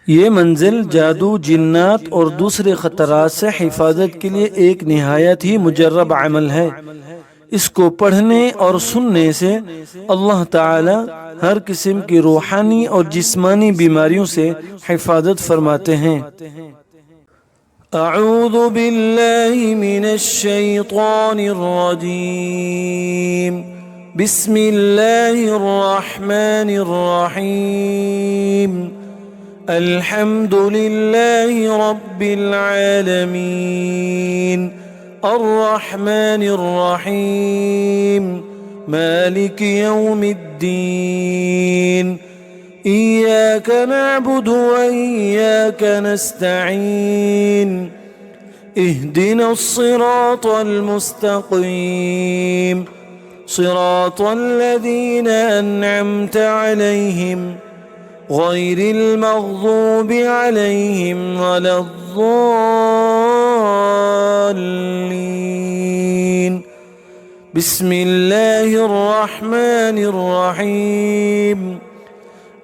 ये मंजिल जादू, जिन्नात और दूसरे खतरात से हिफाजत के लिए एक निहायत ही मुजर्रब अमल है। इसको पढ़ने और सुनने से अल्लाह ताला हर किस्म की रूहानी और जिस्मानी बीमारियों से हिफाजत फरमाते हैं। अऊज़ु बिल्लाहि मिनश शैतानिर रजीम। बिस्मिल्लाहिर रहमानिर रहीम। अल्हम्दुलिल्लाहि रब्बिल आलमीन। अर्रहमानिर रहीम। मालिकि यौमिद्दीन। इय्याक नअबुदु व इय्याक नस्तईन। इहदिनस सिरातल मुस्तक़ीम। सिरातल लज़ीना अन्अमत अलैहिम गैरिल मग़ज़ूबि अलैहिम वलद्दॉल्लीन। बिस्मिल्लाहिर रहमानिर रहीम।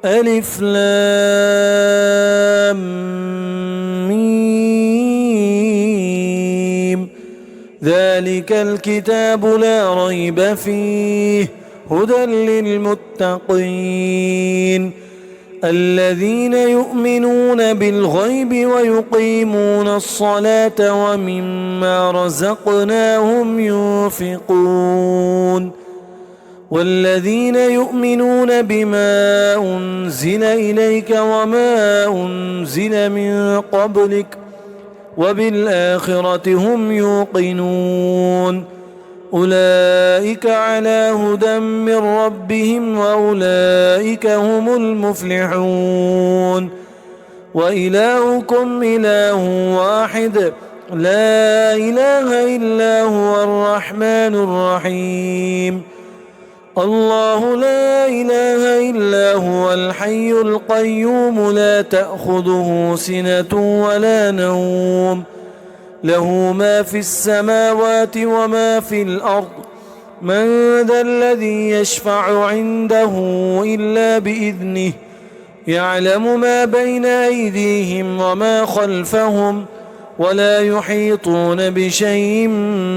अलिफ लाम मीम। ज़ालिकल किताबु ला रैब फ़ीहि हुदल लिलमुत्तक़ीन। الذين يؤمنون بالغيب ويقيمون الصلاة ومما رزقناهم ينفقون. والذين يؤمنون بما أنزل إليك وما أنزل من قبلك وبالآخرة هم يوقنون. أولئك على هدى من ربهم وأولئك هم المفلحون. وإلهكم إله واحد لا إله إلا هو الرحمن الرحيم. الله لا إله إلا هو الحي القيوم لا تأخذه سنة ولا نوم له ما في السماوات وما في الأرض. من ذا الذي يشفع عنده إلا بإذنه. يعلم ما بين أيديهم وما خلفهم ولا يحيطون بشيء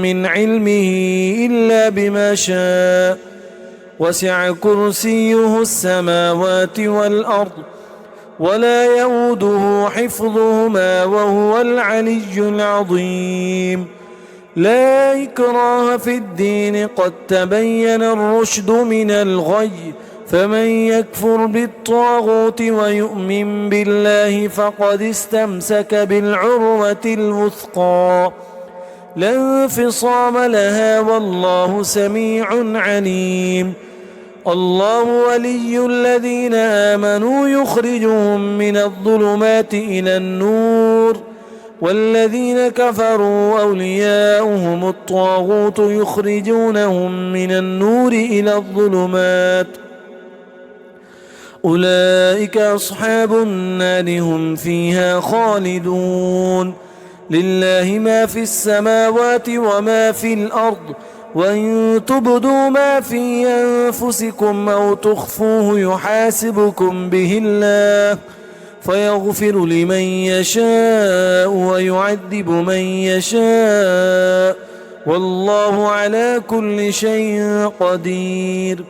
من علمه إلا بما شاء. وسع كرسيه السماوات والأرض ولا يؤوده حفظهما وهو العلي العظيم. لا إكراه في الدين قد تبين الرشد من الغي. فمن يكفر بالطاغوت ويؤمن بالله فقد استمسك بالعروة الوثقى لا انفصام لها والله سميع عليم. الله ولي الذين آمنوا يخرجهم من الظلمات إلى النور والذين كفروا أولياؤهم الطاغوت يخرجونهم من النور إلى الظلمات. أولئك أصحاب النار هم فيها خالدون. لله ما في السماوات وما في الأرض وإن تبدوا ما في أنفسكم أو تخفوه يحاسبكم به الله فيغفر لمن يشاء ويعذب من يشاء والله على كل شيء قدير.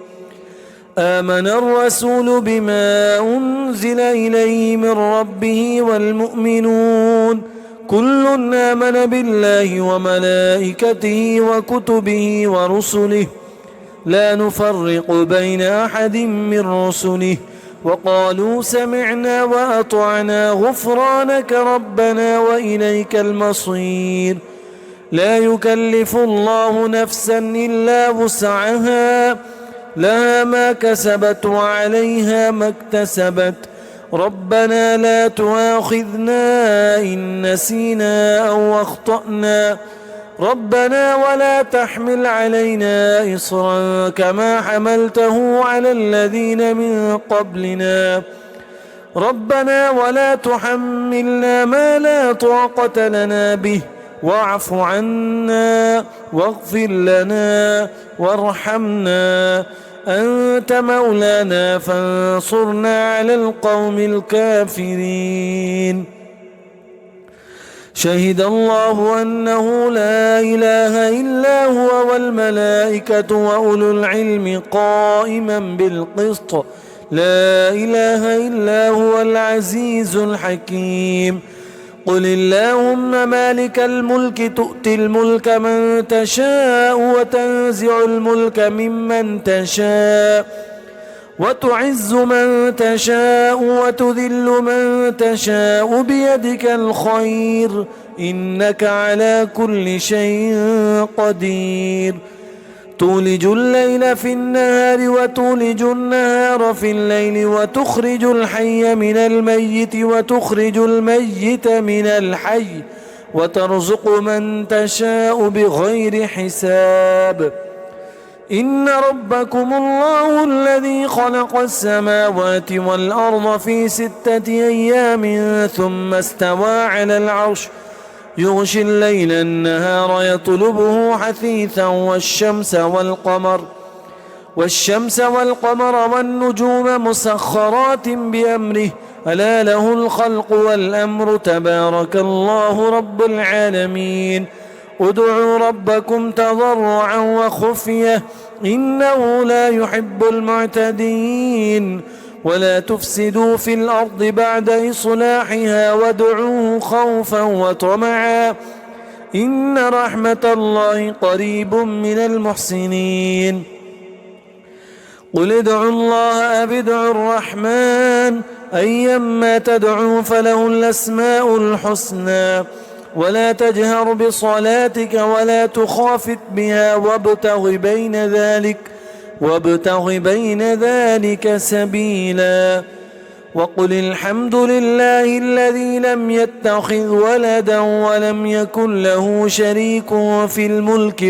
آمن الرسول بما أنزل إليه من ربه والمؤمنون كل آمن بالله وملائكته وكتبه ورسله لا نفرق بين أحد من رسله وقالوا سمعنا وأطعنا غفرانك ربنا وإليك المصير. لا يكلف الله نفسا إلا وسعها لها ما كسبت وعليها ما اكتسبت. ربنا لا تؤاخذنا إن نسينا أو أخطأنا. ربنا ولا تحمل علينا إصرا كما حملته على الذين من قبلنا. ربنا ولا تحملنا ما لا طاقة لنا به واعف عنا واغفر لنا وارحمنا أنت مولانا فانصرنا على القوم الكافرين. شهد الله أنه لا إله إلا هو والملائكة وأولو العلم قائما بالقسط لا إله إلا هو العزيز الحكيم. قل اللهم مالك الملك تؤتي الملك من تشاء وتنزع الملك ممن تشاء وتعز من تشاء وتذل من تشاء بيدك الخير إنك على كل شيء قدير. تولج الليل في النهار وتولج النهار في الليل وتخرج الحي من الميت وتخرج الميت من الحي وترزق من تشاء بغير حساب. إن ربكم الله الذي خلق السماوات والأرض في 6 أيام ثم استوى على العرش يغشي الليل النهار يطلبه حثيثا والشمس والقمر والنجوم مسخرات بأمره ألا له الخلق والأمر تبارك الله رب العالمين. ادعوا ربكم تضرعا وخفية إنه لا يحب المعتدين. ولا تفسدوا في الأرض بعد إصلاحها وادعوه خوفا وطمعا إن رحمة الله قريب من المحسنين. قل ادعوا الله أو ادعوا الرحمن أيما تدعوا فله الأسماء الحسنى ولا تجهر بصلاتك ولا تخافت بها وابتغ بين ذلك سبيلا. وقل الحمد لله الذي لم يتخذ ولدا ولم يكن له شريك في الملك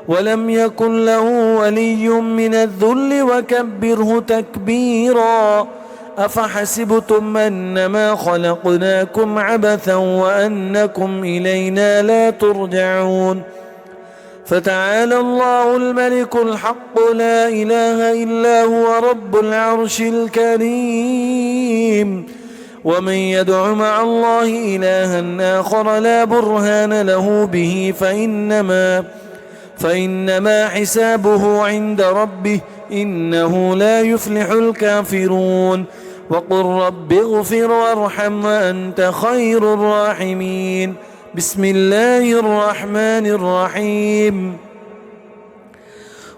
ولم يكن له ولي من الذل وكبره تكبيرا. أفحسبتم أنما خلقناكم عبثا وأنكم إلينا لا ترجعون. فتعالى الله الملك الحق لا إله إلا هو رب العرش الكريم. ومن يدع مع الله إلها آخر لا برهان له به فإنما حسابه عند ربه إنه لا يفلح الكافرون. وقل رب اغفر وارحم وأنت خير الراحمين. بسم الله الرحمن الرحيم.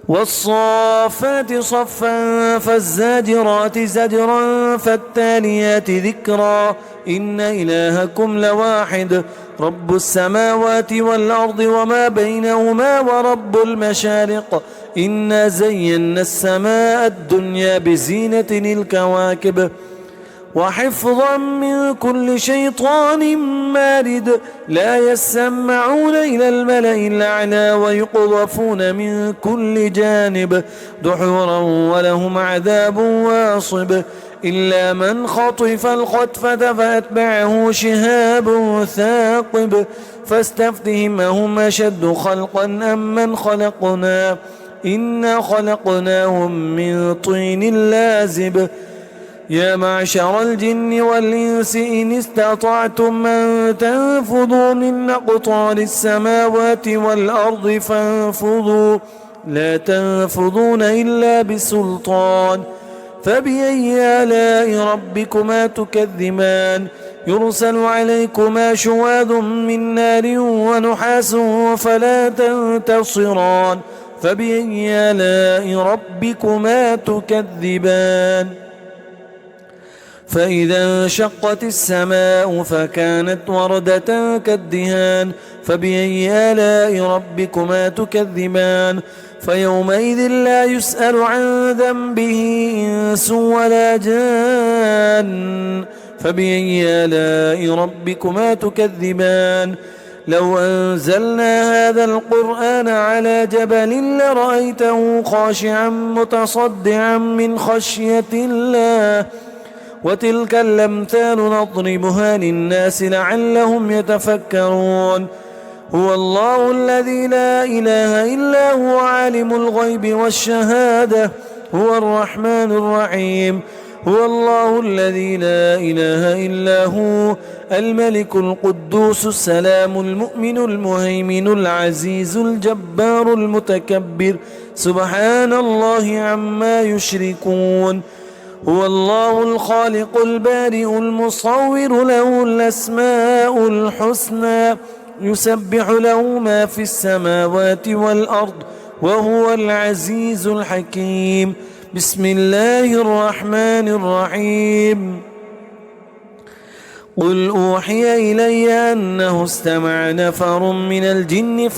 والصافات صفا فالزاجرات زجرا فالتاليات ذكرا إن إلهكم لواحد رب السماوات والأرض وما بينهما ورب المشارق إنا زينا السماء الدنيا بزينة الكواكب وحفظا من كل شيطان مارد لا يسمعون إلى الملأ الأعلى ويقذفون من كل جانب دحورا ولهم عذاب واصب إلا من خطف الخطفة فأتبعه شهاب ثاقب فاستفتهم أهم أشد خلقا أم من خلقنا إنا خلقناهم من طين لازب. يا معشر الجن والإنس إن استطعتم أن تنفذوا من أقطار السماوات والأرض فانفذوا لا تنفذون إلا بسلطان. فبأي آلاء ربكما تكذبان يرسل عليكما شواظ من نار ونحاس فلا تنتصران. فبأي آلاء ربكما تكذبان. فإذا انشقت السماء فكانت وردة كالدهان. فبأي آلاء ربكما تكذبان. فيومئذ لا يسأل عن ذنبه إنس ولا جان. فبأي آلاء ربكما تكذبان. لو أنزلنا هذا القرآن على جبل لرأيته خاشعا متصدعا من خشية الله وتلك الأمثال نضربها للناس لعلهم يتفكرون. هو الله الذي لا إله إلا هو عالم الغيب والشهادة هو الرحمن الرحيم. هو الله الذي لا إله إلا هو الملك القدوس السلام المؤمن المهيمن العزيز الجبار المتكبر سبحان الله عما يشركون. هو الله الخالق البارئ المصور له الأسماء الحسنى يسبح له ما في السماوات والأرض وهو العزيز الحكيم. بسم الله الرحمن الرحيم. قل أوحي إلي أنه استمع نفر من الجن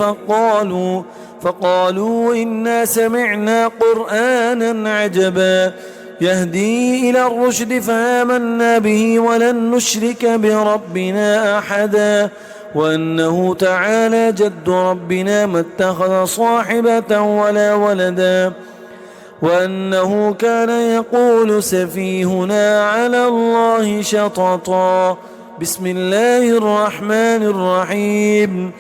فقالوا إنا سمعنا قرآنا عجبا يهدي إلى الرشد فآمنا به ولن نشرك بربنا أحدا وأنه تعالى جد ربنا ما اتخذ صاحبة ولا ولدا وأنه كان يقول سفيهنا على الله شططا. بسم الله الرحمن الرحيم.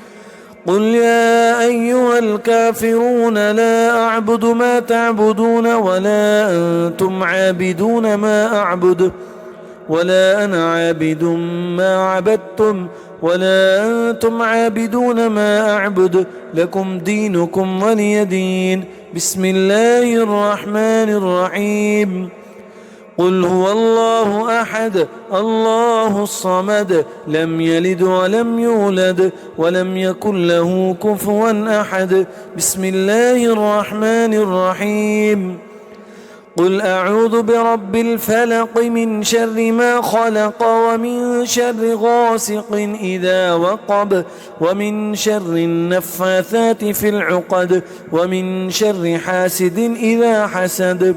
قل يا أيها الكافرون لا أعبد ما تعبدون ولا أنتم عابدون ما أعبد ولا أنا عابد ما عبدتم ولا أنتم عابدون ما أعبد لكم دينكم ولي دين. بسم الله الرحمن الرحيم. قل هو الله أحد الله الصمد لم يلد ولم يولد ولم يكن له كفوا أحد. بسم الله الرحمن الرحيم. قل أعوذ برب الفلق من شر ما خلق ومن شر غاسق إذا وقب ومن شر النفاثات في العقد ومن شر حاسد إذا حسد.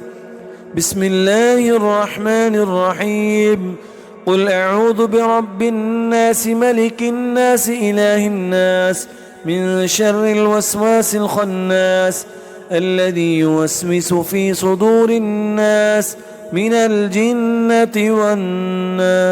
بسم الله الرحمن الرحيم. قل أعوذ برب الناس ملك الناس إله الناس من شر الوسواس الخناس الذي يوسوس في صدور الناس من الجنة والناس.